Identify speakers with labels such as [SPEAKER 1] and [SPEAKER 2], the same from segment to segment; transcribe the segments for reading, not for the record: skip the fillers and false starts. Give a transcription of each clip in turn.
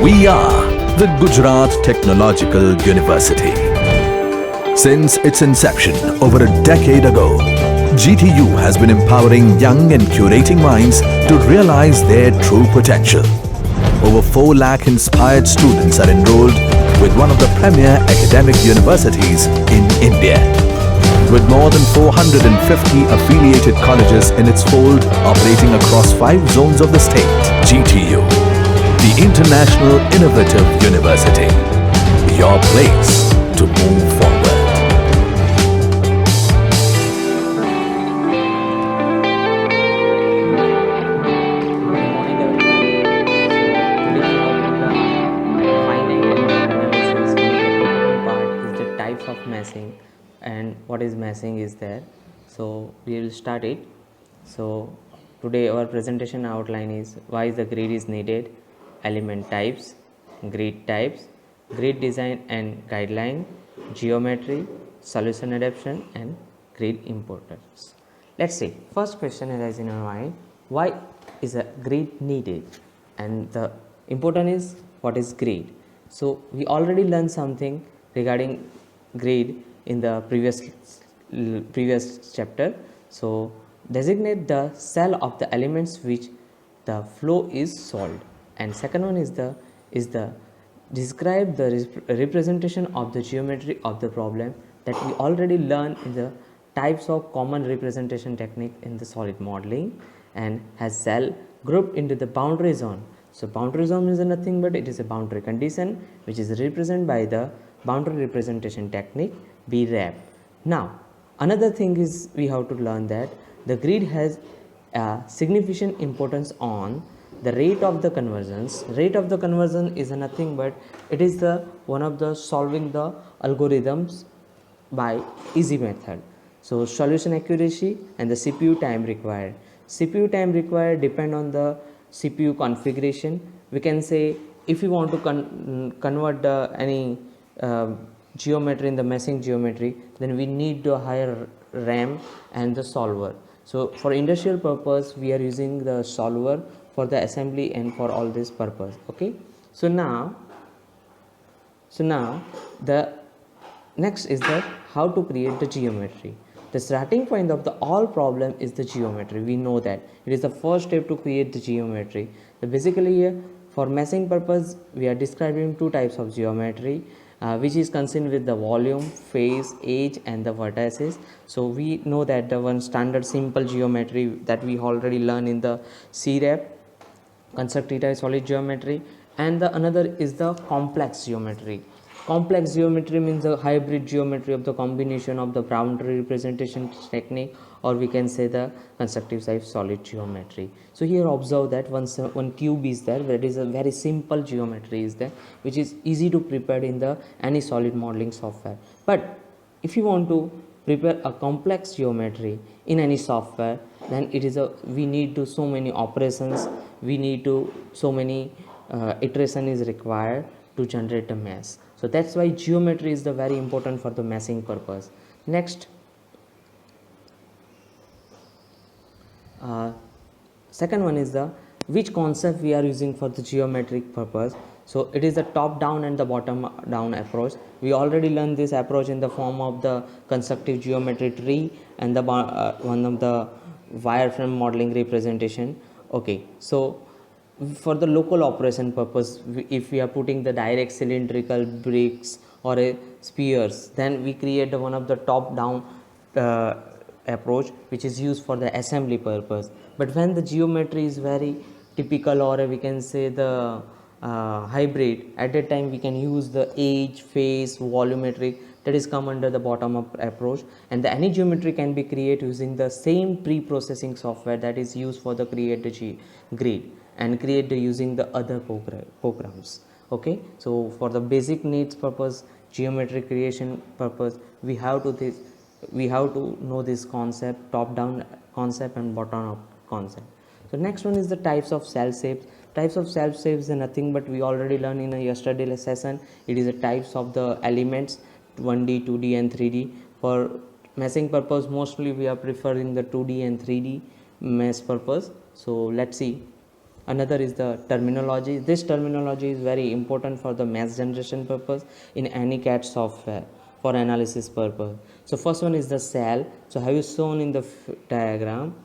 [SPEAKER 1] We are the Gujarat Technological University. Since its inception over a decade ago, GTU has been empowering young and curating minds to realize their true potential. Over 4 lakh inspired students are enrolled with one of the premier academic universities in India. With more than 450 affiliated colleges in its fold operating across 5 zones of the state, GTU, the International Innovative University, your place to move forward.
[SPEAKER 2] Good morning, everyone. So today we have got the finite element analysis. One of the important part is the types of meshing and what is meshing is there. So we will start it. So today our presentation outline is why the grid is needed, element types, grid design and guideline, geometry, solution adaptation, and grid importance. Let's see. First question arises in our mind: why is a grid needed? And the important is what is grid. So we already learned something regarding grid in the previous chapter. So designate the cell of the elements which the flow is solved, and second one is the describe the representation of the geometry of the problem that we already learned in the types of common representation technique in the solid modeling, and has cell grouped into the boundary zone. So boundary zone is nothing but it is a boundary condition which is represented by the boundary representation technique BREP. Now another thing is we have to learn that the grid has a significant importance on the rate of the conversions. Rate of the conversion is nothing but it is the one of the solving the algorithms by easy method. So solution accuracy and the CPU time required. CPU time required depend on the CPU configuration. We can say if you want to convert any geometry in the meshing geometry, then we need to higher RAM and the solver. So for industrial purpose we are using the solver for the assembly and for all this purpose. Okay, so now the next is that how to create the geometry. The starting point of the all problem is the geometry. We know that it is the first step to create the geometry. So basically here for meshing purpose we are describing 2 types of geometry, which is concerned with the volume, phase, edge, and the vertices. So we know that the one standard simple geometry that we already learned in the CREP, constructed solid geometry, and the another is the complex geometry. Complex geometry means a hybrid geometry of the combination of the boundary representation technique, or we can say the constructive type solid geometry. So here observe that one cube is there, where it is a very simple geometry is there, which is easy to prepare in the any solid modeling software. But if you want to prepare a complex geometry in any software, then it is a we need to so many operations, we need to so many iteration is required to generate a mesh. So that's why geometry is the very important for the meshing purpose. Next, second one is the which concept we are using for the geometric purpose. So it is the top down and the bottom down approach. We already learned this approach in the form of the constructive geometry tree and the one of the wireframe modeling representation. Okay, so for the local operation purpose, if we are putting the direct cylindrical bricks or a spheres, then we create one of the top down approach which is used for the assembly purpose. But when the geometry is very typical, or we can say the hybrid, at that time we can use the edge, phase, volumetric, that is come under the bottom up approach, and the any geometry can be created using the same pre-processing software that is used for the create the grid and create using the other programs. Okay, so for the basic needs purpose, geometry creation purpose, we have to know this concept, top down concept and bottom up concept. So next one is the types of cell shapes. Types of cell shapes are nothing but we already learned in a yesterday session. It is the types of the elements 1D, 2D and 3D. For meshing purpose mostly we are preferring the 2D and 3D mesh purpose. So let's see. Another is the terminology. This terminology is very important for the math generation purpose in any CAD software for analysis purpose. So first one is the cell. So have you shown in the diagram?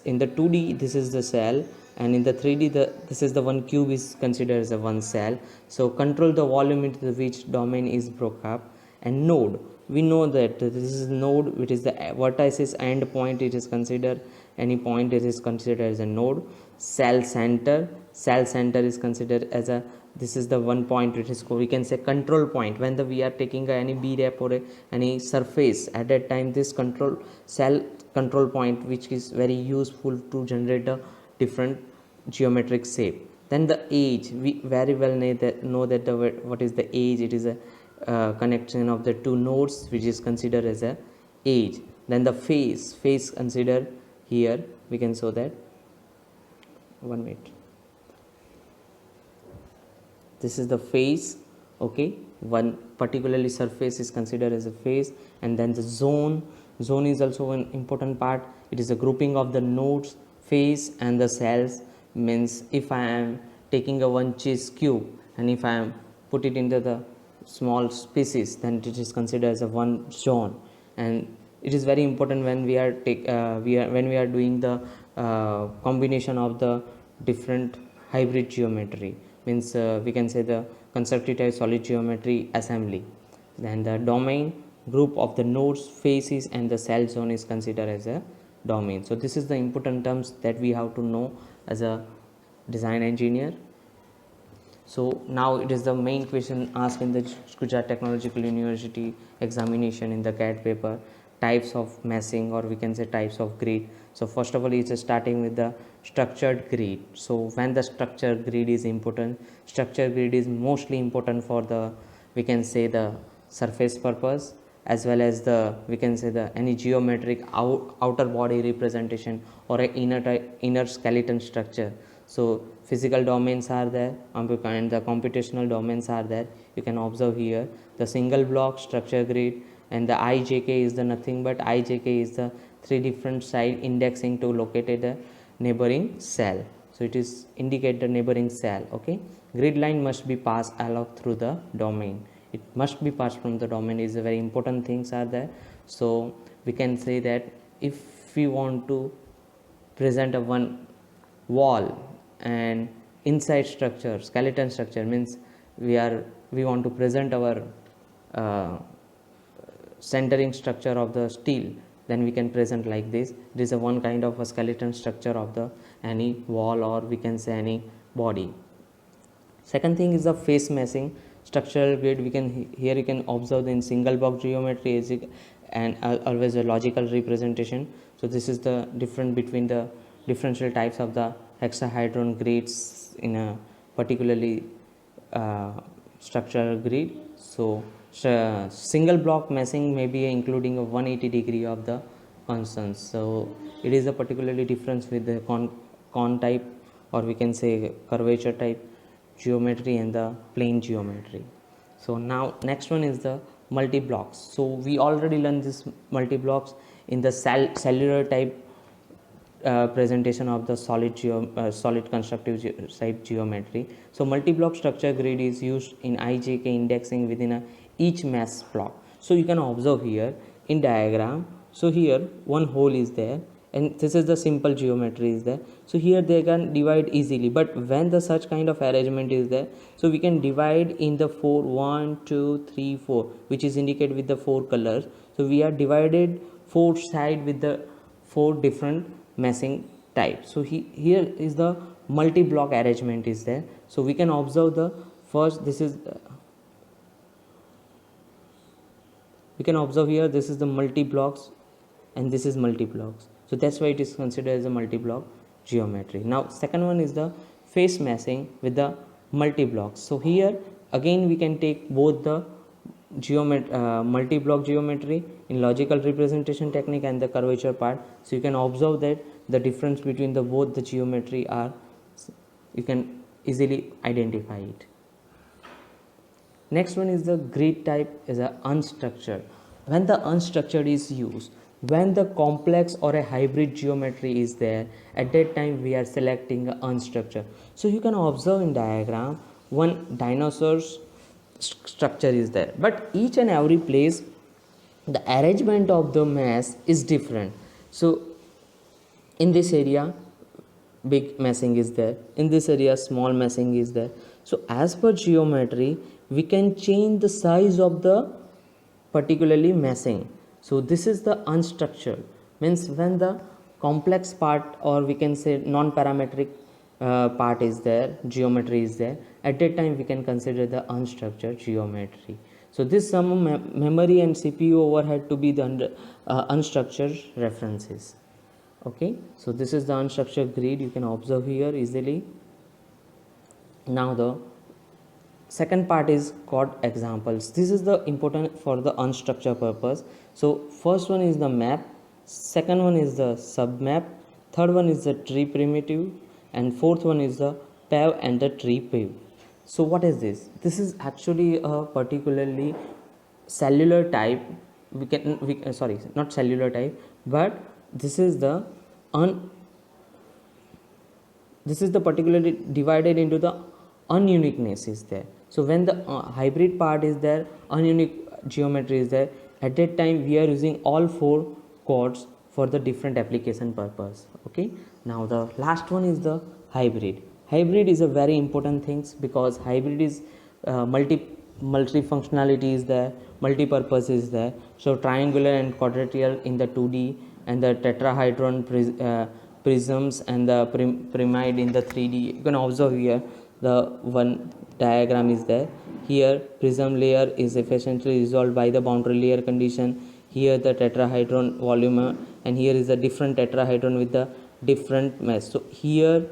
[SPEAKER 2] In the 2D this is the cell, and in the 3D this is the one cube is considered as a one cell. So control the volume into which domain is broke up. And node, we know that this is node, which is the vertices end point, it is considered any point, it is considered as a node. Cell center is considered as a, this is the one point which is we can say control point. When we are taking any B-rep or any surface, at that time this cell control point, which is very useful to generate a different geometric shape. Then the edge, we very well know that what is the edge. It is a connection of the two nodes, which is considered as a edge. Then the face considered here, we can show that, one minute, this is the face. Okay, one particularly surface is considered as a face. And then the zone is also an important part. It is a grouping of the nodes, face and the cells. Means if I am taking a one chess cube and if I am put it into the small species, then it is considered as a one zone. And it is very important when we are doing the combination of the different hybrid geometry. Means we can say the constructive type solid geometry assembly. Then the domain, group of the nodes, faces and the cell zone is considered as a domain. So this is the important terms that we have to know as a design engineer. So now it is the main question asked in the Gujarat Technological University examination in the CAD paper: types of meshing, or we can say types of grid. So first of all, it's starting with the structured grid. So when the structured grid is important, structured grid is mostly important for the, we can say, the surface purpose, as well as the, we can say, the any geometric outer body representation or a inner skeleton structure. So physical domains are there and the computational domains are there. You can observe here the single block structure grid, and the IJK is the nothing but IJK is the three different side indexing to locate the neighboring cell. So it is indicate the neighboring cell. Okay, grid line must be passed along through the domain. It must be passed from the domain is a very important things are there. So we can say that if we want to present a one wall and inside structure, skeleton structure, means we want to present our centering structure of the steel, then we can present like this. It is a one kind of a skeleton structure of the any wall, or we can say any body. Second thing is the face meshing. Structural grid, we can here you can observe in single block geometry and always a logical representation. So this is the difference between the differential types of the hexahedron grids in a particularly structural grid. So single block meshing may be including a 180 degree of the constants. So it is a particularly difference with the con type, or we can say curvature type geometry and the plane geometry. So now next one is the multi blocks. So we already learned this multi blocks in the cellular type presentation of the solid constructive type geometry. So multi-block structure grid is used in IJK indexing within each mesh block. So you can observe here in diagram. So here one hole is there, and this is the simple geometry is there. So here they can divide easily, but when the such kind of arrangement is there, so we can divide in the 4 1 2 3 4, which is indicated with the 4 colors. So we are divided 4 side with the 4 different meshing type. So here is the multi-block arrangement is there. So we can observe the first, this is we can observe here this is the multi-blocks and this is multi-blocks. So that's why it is considered as a multi-block geometry. Now second one is the face meshing with the multi-blocks. So here again we can take both the multi-block geometry in logical representation technique and the curvature part. So you can observe that the difference between the both the geometry are, you can easily identify it. Next one is the grid type is a unstructured. When the unstructured is used, When the complex or a hybrid geometry is there, at that time we are selecting a unstructured. So you can observe in diagram one dinosaur's structure is there, but each and every place the arrangement of the mass is different. So in this area big massing is there, in this area small massing is there. So as per geometry we can change the size of the particularly massing. So this is the unstructured, means when the complex part or we can say non-parametric part is there, geometry is there, at that time we can consider the unstructured geometry. So this some memory and CPU overhead to be the unstructured references. Okay, so this is the unstructured grid, you can observe here easily. Now the second part is called examples. This is the important for the unstructured purpose. So first one is the map, second one is the submap, third one is the tree primitive, and fourth one is the pave and the tree pave. So what is this? This is actually a particularly cellular type. Sorry, not cellular type, but this is the particularly divided into the ununiqueness is there. So when the hybrid part is there, ununique geometry is there, at that time we are using all four codes for the different application purpose. Okay, now the last one is the hybrid. Hybrid is a very important things because hybrid is multi functionality is there, multi-purpose is there. So triangular and quadrilateral in the 2D, and the tetrahedron prisms and the pyramid in the 3D. You can observe here the one diagram is there. Here prism layer is efficiently resolved by the boundary layer condition. Here the tetrahedron volume, and here is a different tetrahedron with the different mesh. So here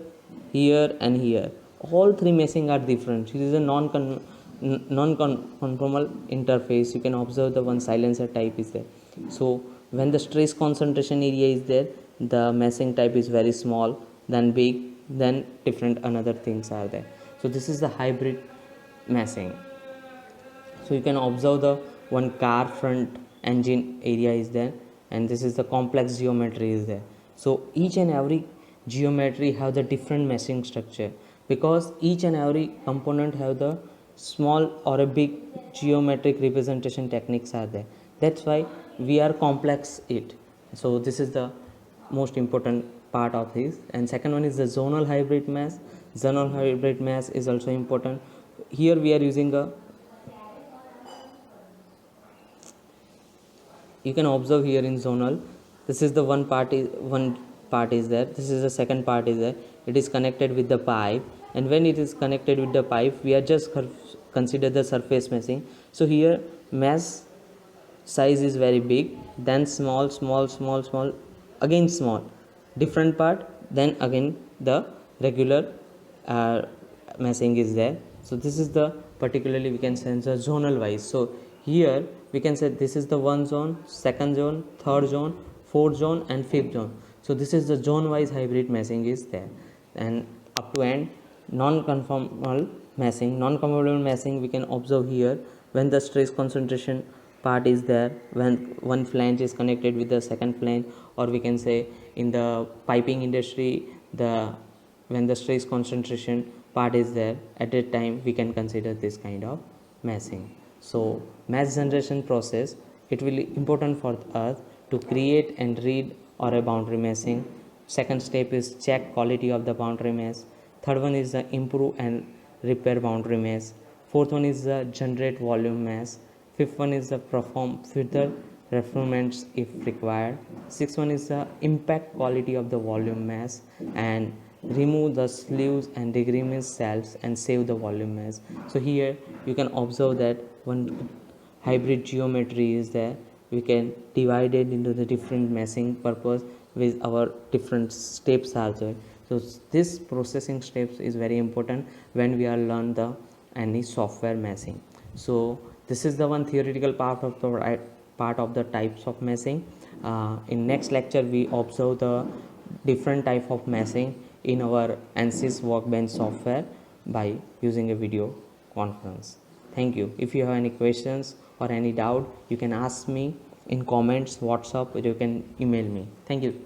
[SPEAKER 2] and here all three meshing are different. It is a non-conformal interface. You can observe the one silencer type is there. So when the stress concentration area is there, the meshing type is very small, then big, then different another things are there. So this is the hybrid meshing. So you can observe the one car front engine area is there, and this is the complex geometry is there. So each and every geometry have the different meshing structure because each and every component have the small or a big geometric representation techniques are there. That's why we are complex it. So this is the most important part of this. And second one is the zonal hybrid mesh. Zonal hybrid mesh is also important. Here we are using a, you can observe here in zonal, this is the one part is there, this is the second part is there. It is connected with the pipe, and when it is connected with the pipe we are just consider the surface meshing. So here mesh size is very big, then small, again small, different part, then again the regular meshing is there. So this is the particularly we can sense the zonal wise. So here we can say this is the one zone, second zone, third zone, fourth zone, and fifth zone. So this is the zone wise hybrid meshing is there. And up to end non-conformal meshing we can observe here when the stress concentration part is there, when one flange is connected with the second flange, or we can say in the piping industry when the stress concentration part is there, at that time we can consider this kind of meshing. So mesh generation process, it will be important for us to create and read or a boundary meshing. Second step is check quality of the boundary mesh. Third one is the improve and repair boundary mesh. Fourth one is the generate volume mesh. Fifth one is the perform further refinements if required. Sixth one is the impact quality of the volume mesh and remove the sleeves and degreement cells and save the volume mesh. So here you can observe that one hybrid geometry is there. We can divide it into the different meshing purpose with our different steps are there. So this processing steps is very important when we are learn the any software meshing. So this is the one theoretical part of the types of meshing. In next lecture we observe the different type of meshing in our ANSYS Workbench software by using a video conference. Thank you. If you have any questions or any doubt, you can ask me in comments, WhatsApp, or you can email me. Thank you.